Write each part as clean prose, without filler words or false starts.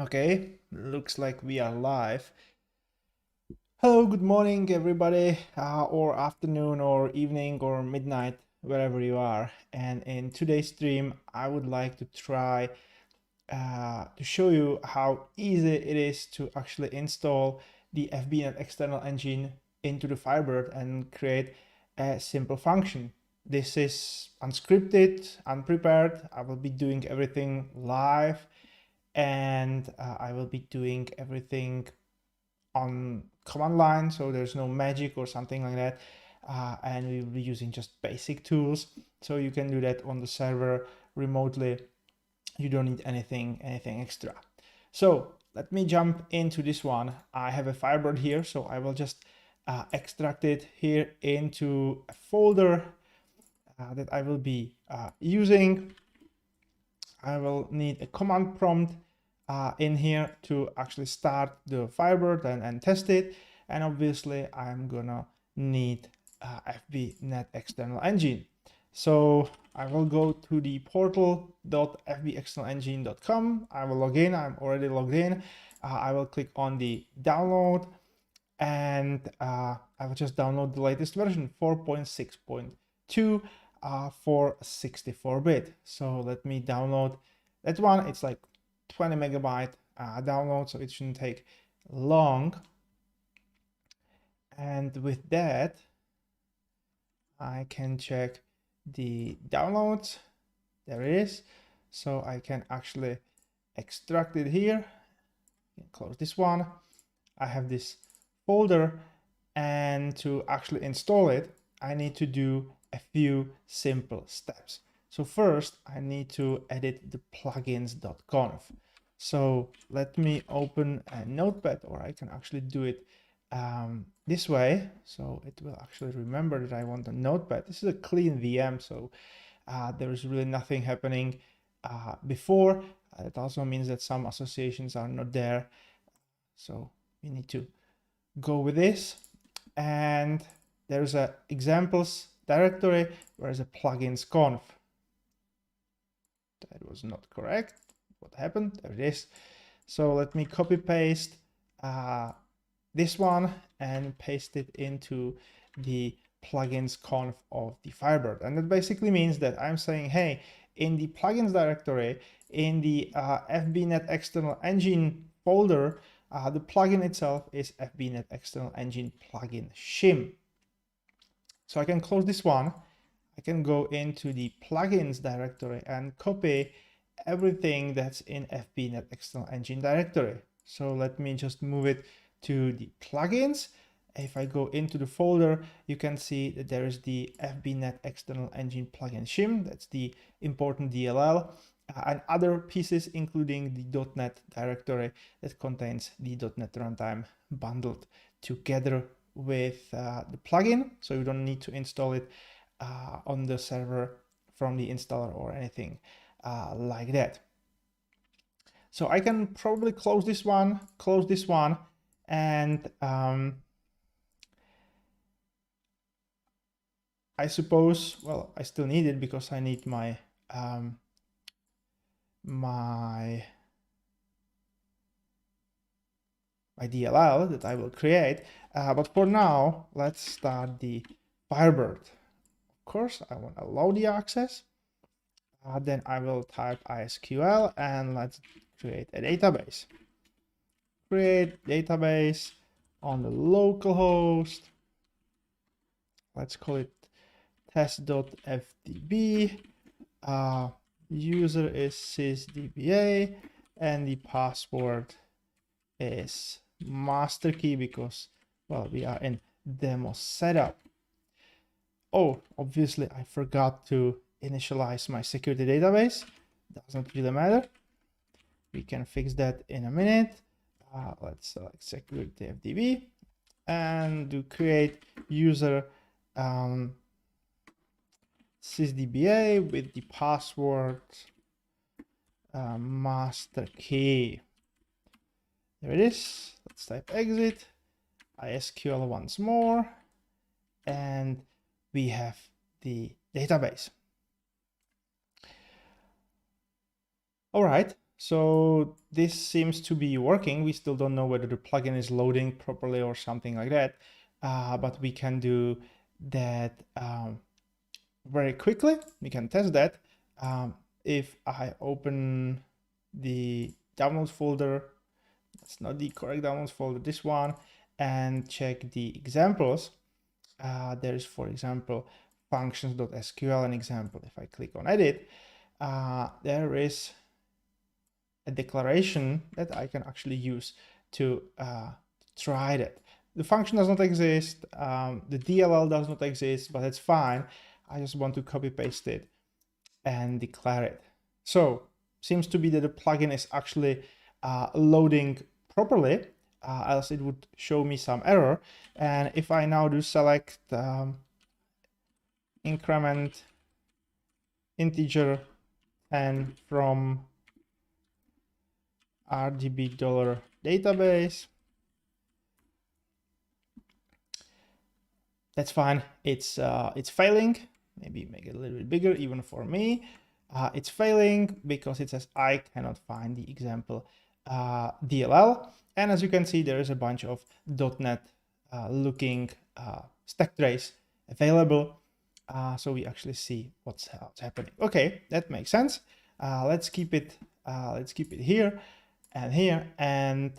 Okay, looks like we are live. Hello, good morning, everybody, or afternoon, or evening, or midnight, wherever you are. And in today's stream, I would like to try to show you how easy it is to actually install the FbNet external engine into the Firebird and create a simple function. This is unscripted, unprepared. I will be doing everything live, and I will be doing everything on command line, so there's no magic or something like that, and we will be using just basic tools, so you can do that on the server remotely. You don't need anything extra. So let me jump into this one. I have a Firebird here, so I will just extract it here into a folder that I will be using. I will need a command prompt in here to actually start the Firebird and test it. And obviously I'm gonna need FbNetExternalEngine. So I will go to the portal.fbexternalengine.com. I will log in. I'm already logged in. I will click on the download, and I will just download the latest version, 4.6.2 for 64-bit. So let me download that one. It's like 20 megabyte download, so it shouldn't take long. And with that, I can check the downloads. There it is. So I can actually extract it here. Close this one. I have this folder, and to actually install it, I need to do a few simple steps. So first, I need to edit the plugins.conf. So let me open a notepad, or I can actually do it this way. So it will actually remember that I want a notepad. This is a clean VM, so there is really nothing happening before. It also means that some associations are not there. So we need to go with this. And there's a examples directory where is a plugins conf. That was not correct. What happened? There it is. So let me copy paste this one and paste it into the plugins conf of the Firebird. And that basically means that I'm saying, hey, in the plugins directory, in the FbNetExternalEngine folder, the plugin itself is FbNetExternalEngine plugin shim. So I can close this one. I can go into the plugins directory and copy everything that's in FbNetExternalEngine directory. So let me just move it to the plugins. If I go into the folder, you can see that there is the FbNetExternalEngine plugin shim. That's the important DLL. And other pieces, including the .NET directory that contains the .NET runtime bundled together with the plugin. So you don't need to install it on the server from the installer or anything like that. So I can probably close this one, and I suppose, well, I still need it because I need my my DLL that I will create. But for now, let's start the Firebird. Of course, I want to allow the access. Then I will type ISQL and let's create a database. Create database on the local host. Let's call it test.ftb. User is sysdba, and the password is master key because, well, we are in demo setup. Oh, obviously I forgot to initialize my security database. Doesn't really matter. We can fix that in a minute. Let's select security FDB and do create user sysdba with the password master key. There it is. Let's type exit, ISQL once more, and we have the database. All right, So this seems to be working. We still don't know whether the plugin is loading properly or something like that, but we can do that very quickly. We can test that. If I open the downloads folder, that's not the correct downloads folder, this one, and check the examples, there is, for example, functions.sql an example. If I click on edit, there is a declaration that I can actually use to try that. The function does not exist, the DLL does not exist, but it's fine. I just want to copy paste it and declare it. So seems to be that the plugin is actually loading properly, else it would show me some error. And if I now do select increment integer 10 from RDB database, that's fine. It's failing. Maybe make it a little bit bigger even for me. It's failing because it says I cannot find the example DLL. And as you can see, there is a bunch of .NET looking stack trace available. So we actually see what's happening. Okay, that makes sense. Let's keep it here and here, and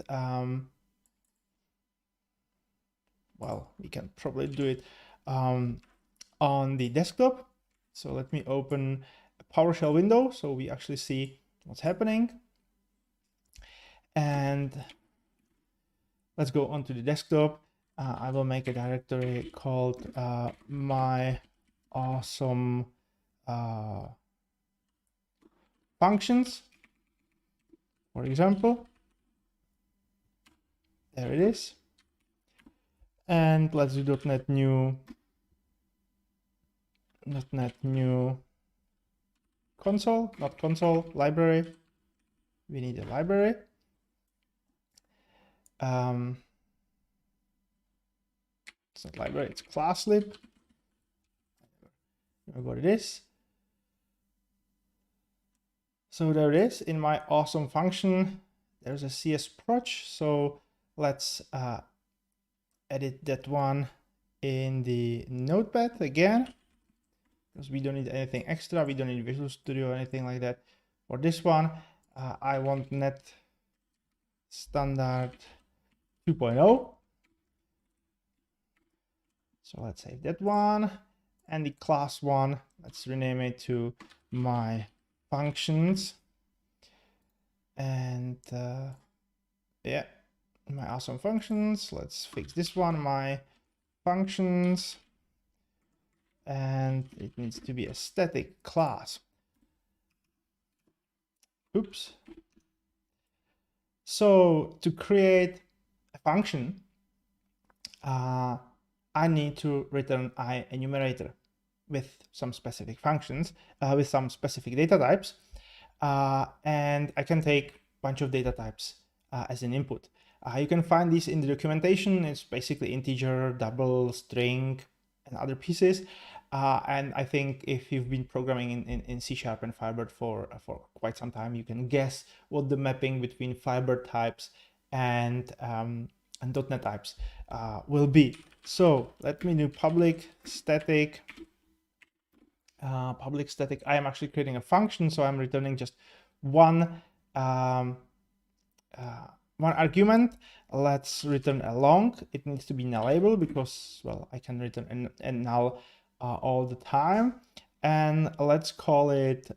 well, we can probably do it on the desktop. So let me open a PowerShell window so we actually see what's happening. And let's go onto the desktop. I will make a directory called my awesome functions, for example. There it is. And let's do .NET new console, not console, library. We need a library. It's not library, it's ClassLib. Remember what it is. So there it is in my awesome function. There's a csproj. So let's edit that one in the notepad again, because we don't need anything extra. We don't need Visual Studio or anything like that. For this one, I want net standard 2.0. So let's save that one. And the class one, let's rename it to my functions. And yeah, my awesome functions. Let's fix this one, my functions. And it needs to be a static class. Oops. So to create a function, I need to return enumerator with some specific functions, with some specific data types. And I can take a bunch of data types as an input. You can find these in the documentation. It's basically integer, double, string, and other pieces. And I think if you've been programming in C# and Firebird for quite some time, you can guess what the mapping between Firebird types and .NET types will be. So let me do public static. I am actually creating a function, so I'm returning just one argument. Let's return a long. It needs to be nullable because, well, I can return a null all the time. And let's call it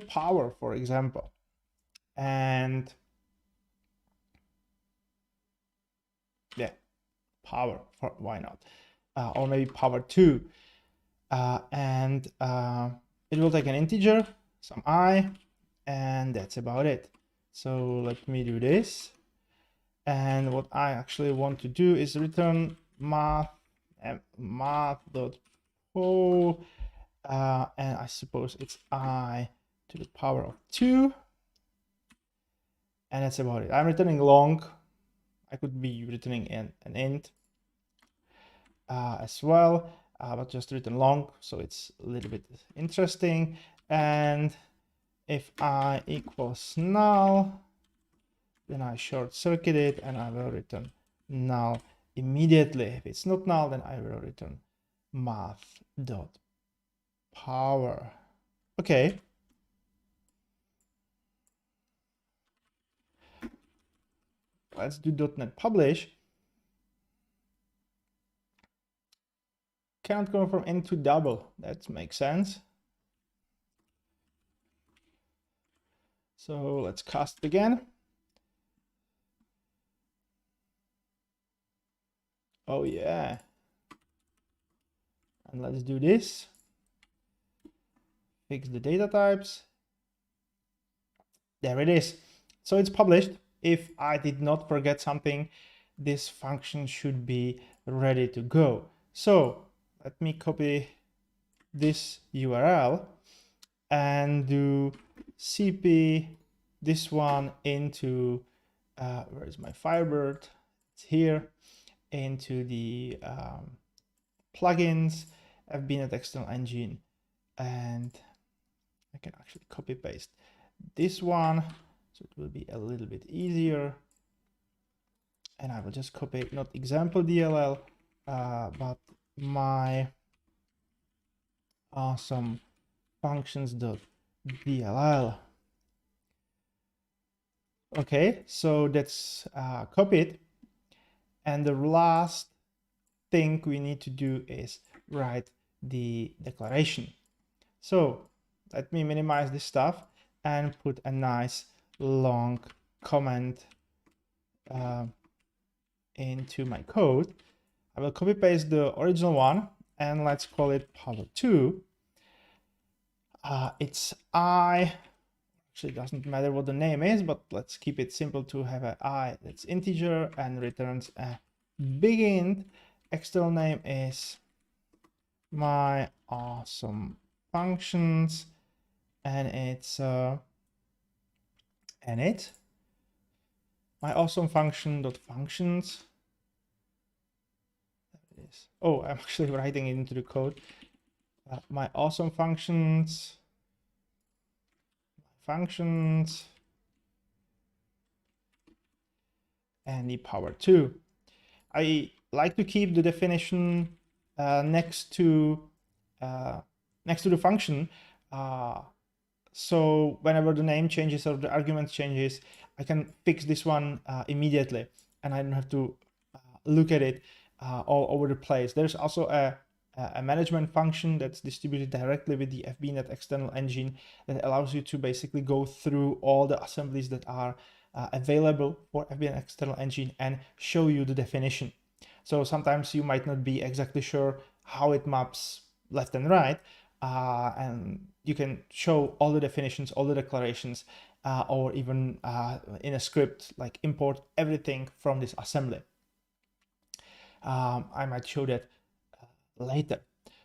power, for example. And yeah, power, why not? Or maybe power 2. And it will take an integer, some I, and that's about it. So let me do this. And what I actually want to do is return math.po, and I suppose it's I to the power of 2. And that's about it. I'm returning long. I could be returning an int as well, but just written long, so it's a little bit interesting. And if I equals null, then I short circuit it and I will return null immediately. If it's not null, then I will return math.power. Okay. Let's do .NET publish. Can't go from int to double. That makes sense. So let's cast again. Oh yeah. And let's do this. Fix the data types. There it is. So it's published. If I did not forget something, this function should be ready to go. So let me copy this URL and do cp this one into, where is my Firebird? It's here, into the plugins, FbNetExternalEngine, and I can actually copy paste this one, so it will be a little bit easier. And I will just copy not example DLL, but my awesome functions.dll. Okay, so that's copied. And the last thing we need to do is write the declaration. So let me minimize this stuff and put a nice long comment into my code. I will copy paste the original one and let's call it power2. It's I, actually doesn't matter what the name is, but let's keep it simple to have an I that's integer and returns a big int. External name is my awesome functions, and it's my awesome function dot functions. There it is. Oh, I'm actually writing it into the code. My awesome functions, and the power2. I like to keep the definition next to the function, so whenever the name changes or the argument changes, I can fix this one immediately, and I don't have to look at it all over the place. There's also a management function that's distributed directly with the FbNetExternalEngine that allows you to basically go through all the assemblies that are available for FbNetExternalEngine and show you the definition. So sometimes you might not be exactly sure how it maps left and right, and you can show all the definitions, all the declarations, or even in a script, like import everything from this assembly. I might show that later.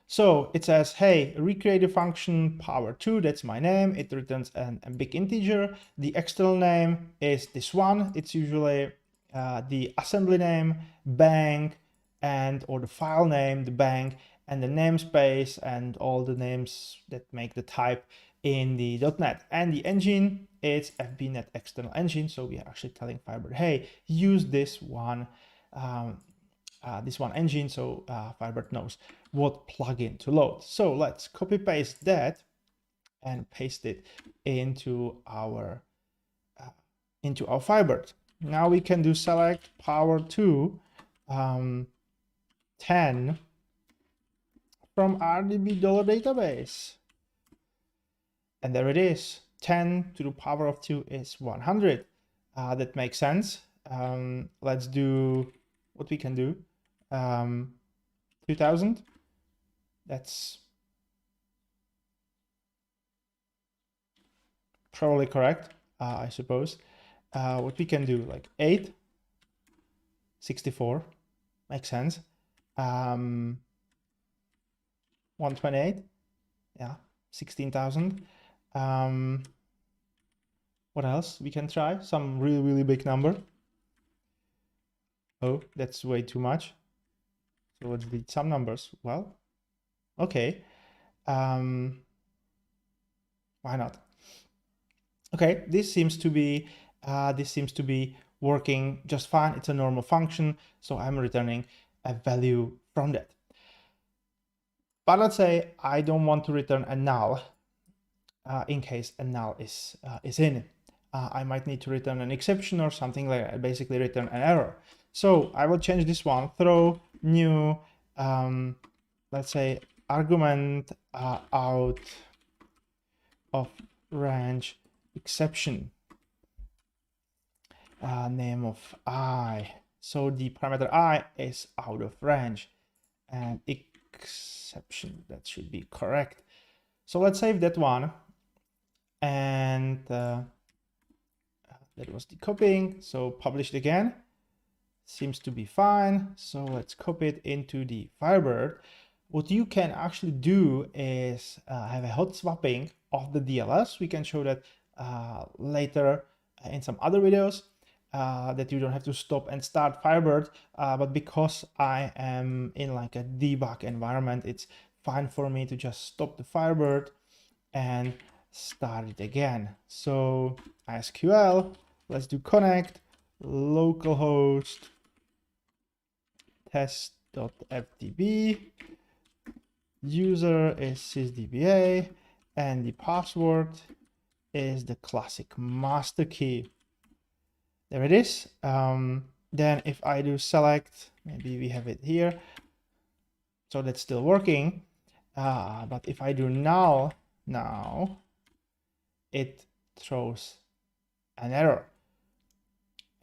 So it says, hey, recreate a function power2, that's my name. It returns a big integer. The external name is this one. It's usually the assembly name, bang, and or the file name, the bang, and the namespace and all the names that make the type in the .NET. And the engine, it's FbNetExternalEngine. So we are actually telling Firebird, hey, use this one engine, so Firebird knows what plugin to load. So let's copy paste that and paste it into our Firebird. Now we can do select power2 10 from RDB database, and there it is. 10 to the power of 2 is 100. That makes sense. Let's do what we can do. 2000. That's probably correct, I suppose. What we can do, like 8, 64, makes sense. 128, yeah, 16,000. What else we can try? Some really big number. Oh, that's way too much. So let's delete some numbers. Well, okay. Why not? Okay, this seems to be working just fine. It's a normal function, so I'm returning a value from that. But let's say I don't want to return a null in case a null is in it. I might need to return an exception or something like that, basically return an error. So I will change this one, throw new, let's say, argument out of range exception, name of I. So the parameter I is out of range, and exception, that should be correct. So let's save that one, and that was the copying. So publish it again, seems to be fine. So let's copy it into the Firebird. What you can actually do is have a hot swapping of the DLS. We can show that later in some other videos, that you don't have to stop and start Firebird. But because I am in like a debug environment, it's fine for me to just stop the Firebird and start it again. So SQL, let's do connect localhost test.ftb, user is sysdba, and the password is the classic master key. There it is. Then if I do select, maybe we have it here, so that's still working. But if I do null now, it throws an error.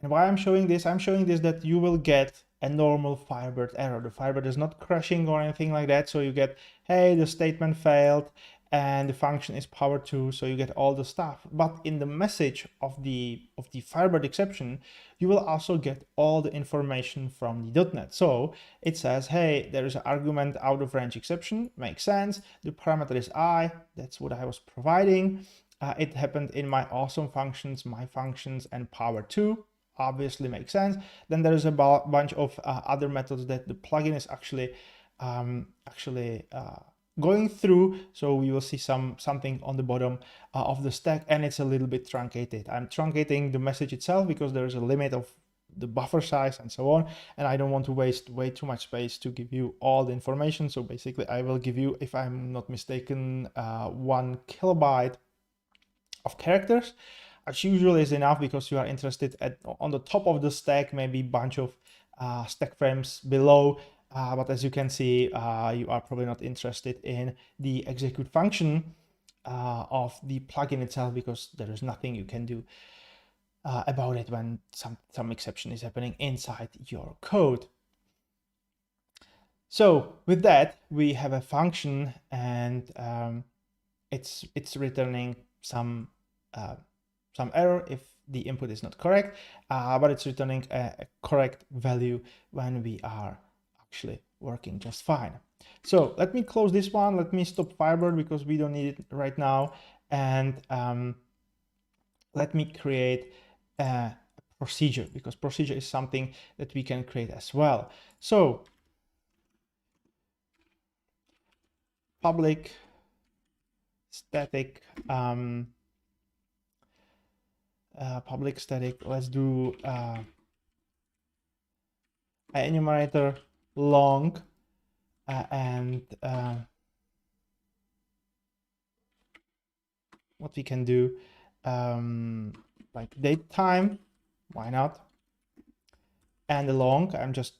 And why I'm showing this that you will get a normal Firebird error. The Firebird is not crashing or anything like that. So you get, hey, the statement failed and the function is power 2, so you get all the stuff. But in the message of the Firebird exception, you will also get all the information from the .NET. So it says, hey, there is an argument out of range exception, makes sense. The parameter is I, that's what I was providing. It happened in my awesome functions, my functions, and power 2. Obviously makes sense. Then there's a bunch of other methods that the plugin is actually going through. So we will see something on the bottom of the stack, and it's a little bit truncated. I'm truncating the message itself because there is a limit of the buffer size and so on, and I don't want to waste way too much space to give you all the information. So basically I will give you, if I'm not mistaken, 1 kilobyte of characters, which usually is enough because you are interested on the top of the stack, maybe a bunch of stack frames below. But as you can see, you are probably not interested in the execute function of the plugin itself, because there is nothing you can do about it when some exception is happening inside your code. So with that, we have a function, and it's returning some error if the input is not correct, but it's returning a correct value when we are actually working just fine. So let me close this one. Let me stop Firebird because we don't need it right now. And let me create a procedure, because procedure is something that we can create as well. So public static public static, let's do enumerator long, and what we can do, like date time, why not? And the long, I'm just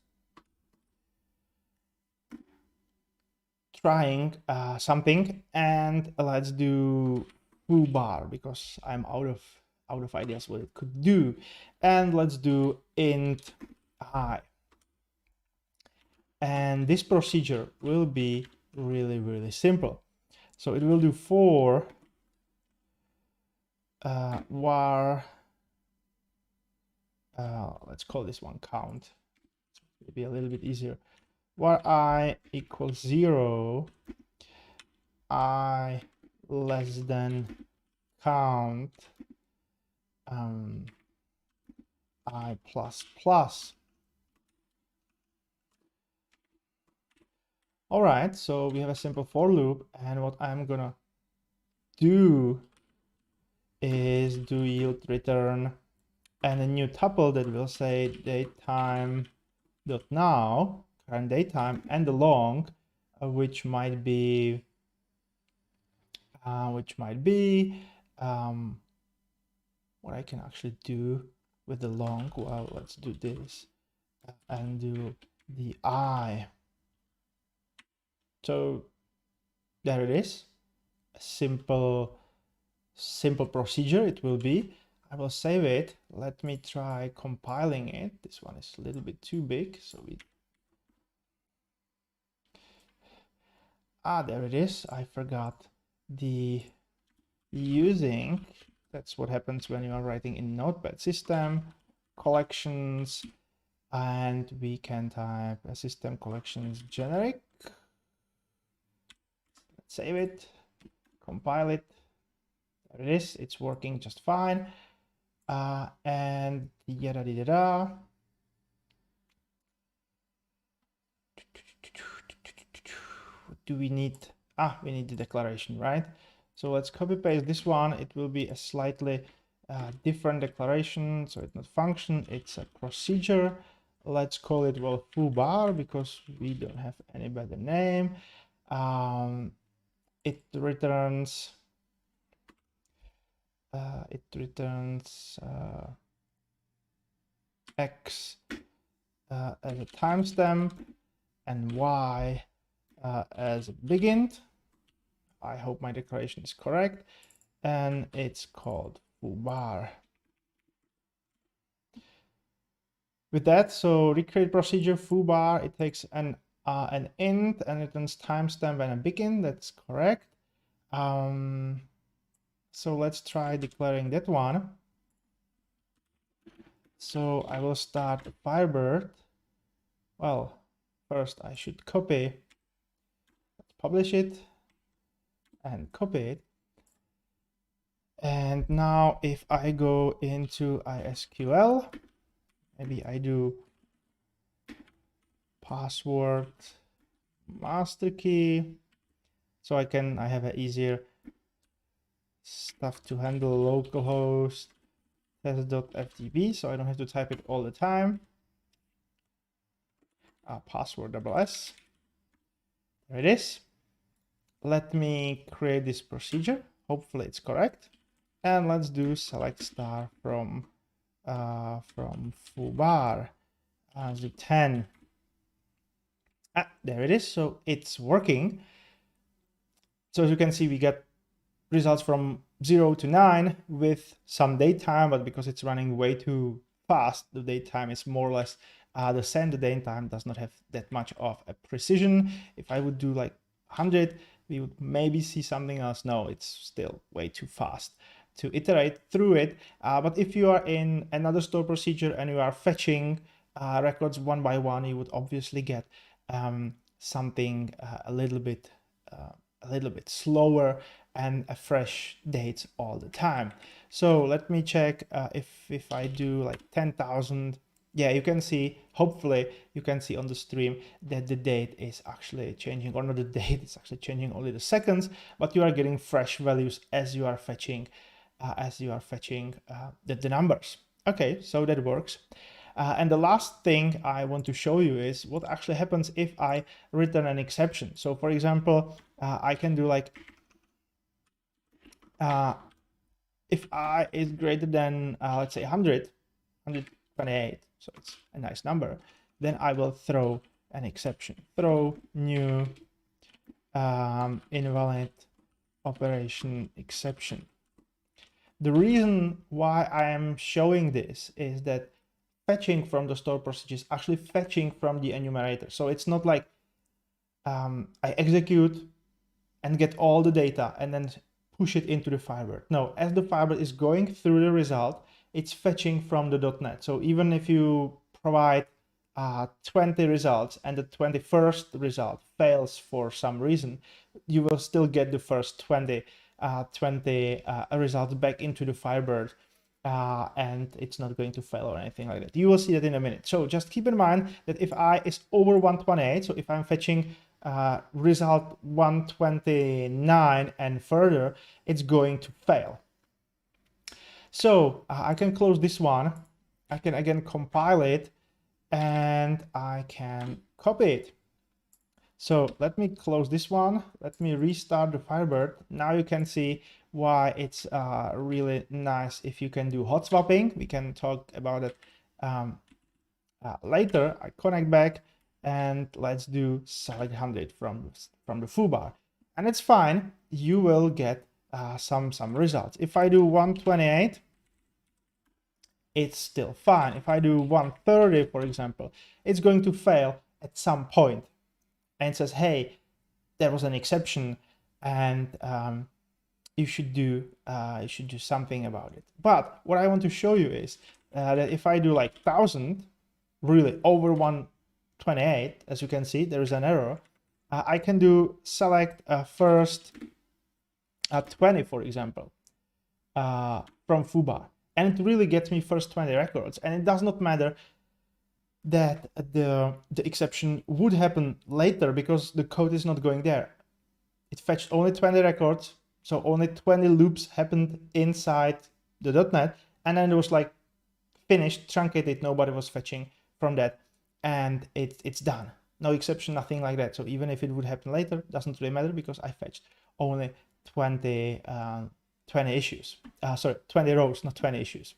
trying something, and let's do foobar because I'm out of ideas what it could do. And let's do int I. And this procedure will be really, really simple. So it will do for var, let's call this one count. It'll be a little bit easier. Var I equals 0, I less than count I plus plus. All right, so we have a simple for loop, and what I'm gonna do is do yield return and a new tuple that will say datetime.now, current datetime, and the long, which might be what I can actually do with the long. Well, let's do this and do the I. So there it is, a simple procedure it will be. I will save it. Let me try compiling it. This one is a little bit too big, so there it is. I forgot the using. That's what happens when you are writing in Notepad. System collections, and we can type a system collections generic. Let's save it, compile it. There it is. It's working just fine. And yada yada yada. What do we need? We need the declaration, right? So let's copy paste this one. It will be a slightly different declaration. So it's not function, it's a procedure. Let's call it, well, foobar, because we don't have any better name. It returns X as a timestamp and Y as a begin. I hope my declaration is correct, and it's called foobar. With that, so recreate procedure foobar, it takes an int and returns timestamp and a begin. That's correct. So let's try declaring that one. So I will start the Firebird. Well, first I should copy. Let's publish it and copy it. And now if I go into ISQL, maybe I do password master key, so I have an easier stuff to handle localhost test.ftp, so I don't have to type it all the time. Password SS. There it is. Let me create this procedure. Hopefully it's correct. And let's do select star from foobar as the 10. There it is. So it's working. So as you can see, we get results from 0 to 9 with some date time, but because it's running way too fast, the date time is more or less the same. The date time does not have that much of a precision. If I would do like 100, we would maybe see something else. No, it's still way too fast to iterate through it. But if you are in another store procedure and you are fetching records one by one, you would obviously get something a little bit slower and a fresh dates all the time. So let me check if I do like 10,000. Yeah, you can see, hopefully you can see on the stream that the date is actually changing, or not the date, it's actually changing only the seconds, but you are getting fresh values as you are fetching the numbers. Okay, so that works. And the last thing I want to show you is what actually happens if I return an exception. So for example, I can do like, if I is greater than, let's say 128, so it's a nice number, then I will throw an exception. Throw new invalid operation exception. The reason why I am showing this is that fetching from the store procedure is actually fetching from the enumerator. So it's not like I execute and get all the data and then push it into the Firebird. No, as the Firebird is going through the result, it's fetching from the .NET. So even if you provide 20 results and the 21st result fails for some reason, you will still get the first 20 results back into the Firebird, and it's not going to fail or anything like that. You will see that in a minute. So just keep in mind that if I is over 128, so if I'm fetching result 129 and further, it's going to fail. So I can close this one. I can again compile it, and I can copy it. So let me close this one. Let me restart the Firebird. Now you can see why it's really nice if you can do hot swapping. We can talk about it later. I connect back, and let's do select 100 from the foobar, and it's fine. You will get some results. If I do 128, it's still fine. If I do 130, for example, it's going to fail at some point, and it says, hey, there was an exception, and you should do something about it. But what I want to show you is that if I do like 1000, really over 128, as you can see, there is an error. I can do select first 20, for example, from foobar, and it really gets me first 20 records. And it does not matter that the exception would happen later, because the code is not going there. It fetched only 20 records, so only 20 loops happened inside the .NET, and then it was like finished, truncated, nobody was fetching from that, and it's done. No exception, nothing like that. So even if it would happen later, doesn't really matter, because I fetched only 20 issues. Sorry, 20 rows, not 20 issues.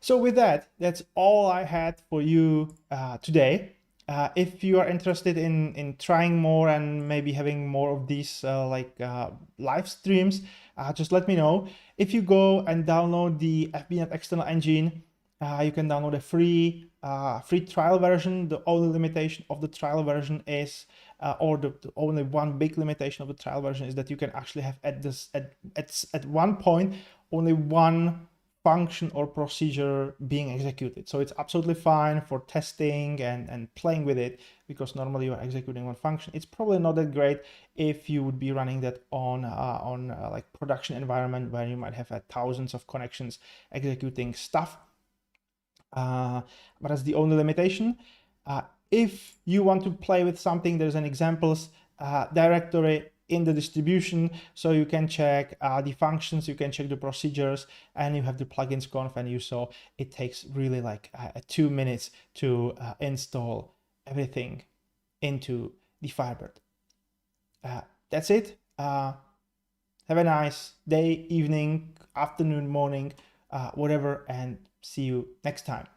So with that, that's all I had for you today. If you are interested in trying more and maybe having more of these live streams, just let me know. If you go and download the FbNetExternalEngine, you can download a free trial version. The only limitation of the trial version is, or the only one big limitation of the trial version is that you can actually have at one point only one function or procedure being executed. So it's absolutely fine for testing and playing with it, because normally you're executing one function. It's probably not that great if you would be running that on like production environment, where you might have thousands of connections executing stuff. But that's the only limitation. If you want to play with something, there's an examples directory in the distribution, so you can check the functions, you can check the procedures, and you have the plugins conf, and you saw it takes really like 2 minutes to install everything into the Firebird. That's it. Have a nice day, evening, afternoon, morning, whatever, and see you next time.